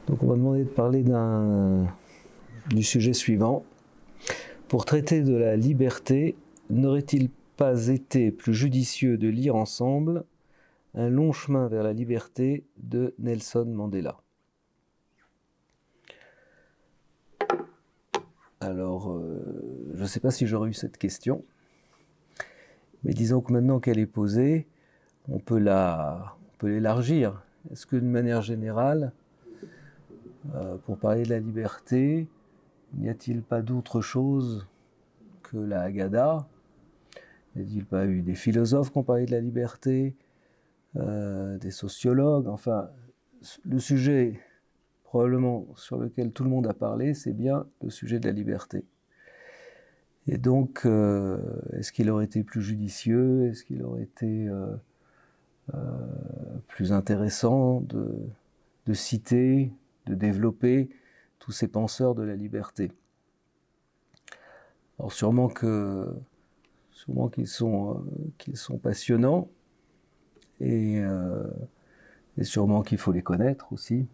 Donc on m'a demandé de parler du sujet suivant. Pour traiter de la liberté, n'aurait-il pas été plus judicieux de lire ensemble Un long chemin vers la liberté de Nelson Mandela? Alors, je ne sais pas si j'aurais eu cette question, mais disons que maintenant qu'elle est posée, on peut l'élargir. Est-ce que d'une manière générale, pour parler de la liberté, n'y a-t-il pas d'autre chose que la Haggadah? N'y a-t-il pas eu des philosophes qui ont parlé de la liberté, des sociologues? Enfin, le sujet probablement sur lequel tout le monde a parlé, c'est bien le sujet de la liberté. Et donc, est-ce qu'il aurait été plus judicieux, est-ce qu'il aurait été plus intéressant de citer, de développer tous ces penseurs de la liberté? Alors sûrement qu'ils sont passionnants, et sûrement qu'il faut les connaître aussi.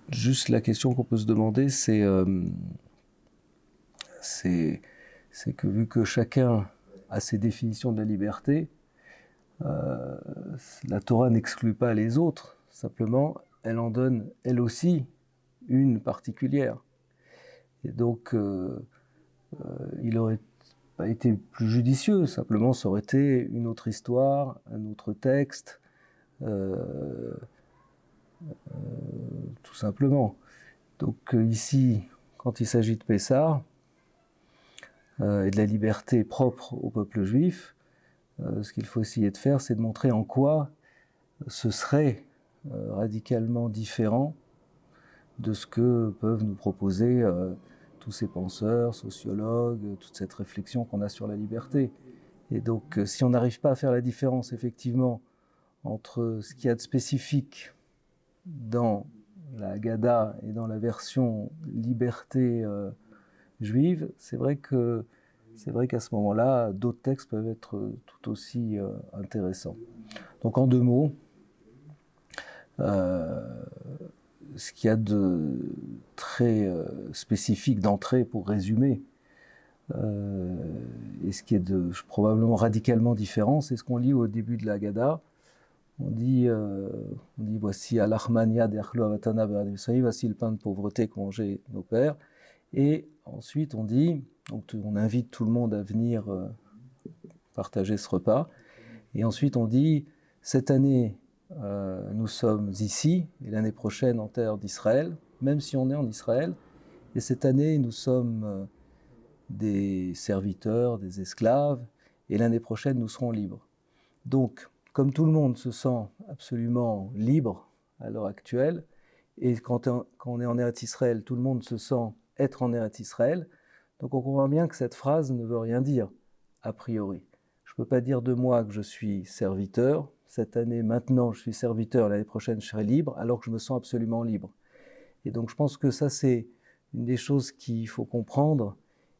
Juste la question qu'on peut se demander, c'est que vu que chacun a ses définitions de la liberté, la Torah n'exclut pas les autres, simplement elle en donne elle aussi une particulière. Et donc il aurait pas été plus judicieux, simplement ça aurait été une autre histoire, un autre texte, tout simplement. Donc ici, quand il s'agit de Pessah et de la liberté propre au peuple juif, ce qu'il faut essayer de faire, c'est de montrer en quoi ce serait radicalement différent de ce que peuvent nous proposer tous ces penseurs, sociologues, toute cette réflexion qu'on a sur la liberté. Et donc, si on n'arrive pas à faire la différence, effectivement, entre ce qu'il y a de spécifique dans la Haggadah et dans la version liberté juive, c'est vrai qu'à ce moment-là, d'autres textes peuvent être tout aussi intéressants. Donc, en deux mots, ce qu'il y a de très spécifique d'entrée, pour résumer, et ce qui est probablement radicalement différent, c'est ce qu'on lit au début de la Haggadah. On dit voici Al-Achmania de Avatana, voici le pain de pauvreté qu'ont mangé nos pères. Et ensuite on dit, donc on invite tout le monde à venir partager ce repas. Et ensuite on dit, cette année nous sommes ici, et l'année prochaine en terre d'Israël, même si on est en Israël. Et cette année nous sommes des serviteurs, des esclaves, et l'année prochaine nous serons libres. Donc, comme tout le monde se sent absolument libre à l'heure actuelle, et quand on est en Eretz Israël, tout le monde se sent être en Eretz Israël, donc on comprend bien que cette phrase ne veut rien dire, a priori. Je ne peux pas dire de moi que je suis serviteur, cette année, maintenant, je suis serviteur, l'année prochaine, je serai libre, alors que je me sens absolument libre. Et donc je pense que ça, c'est une des choses qu'il faut comprendre,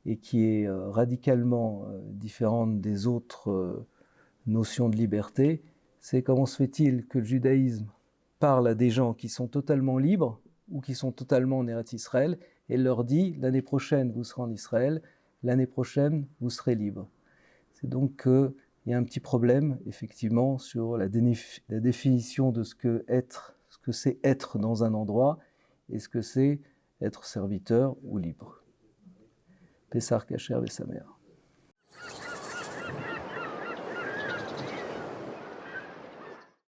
et qui est radicalement différente des autres notions de liberté, c'est comment se fait-il que le judaïsme parle à des gens qui sont totalement libres ou qui sont totalement en Eretz Israël et leur dit l'année prochaine vous serez en Israël, l'année prochaine vous serez libre. C'est donc qu'il y a un petit problème effectivement sur la définition de ce que c'est être dans un endroit et ce que c'est être serviteur ou libre. Pessar Kacher Vesamer.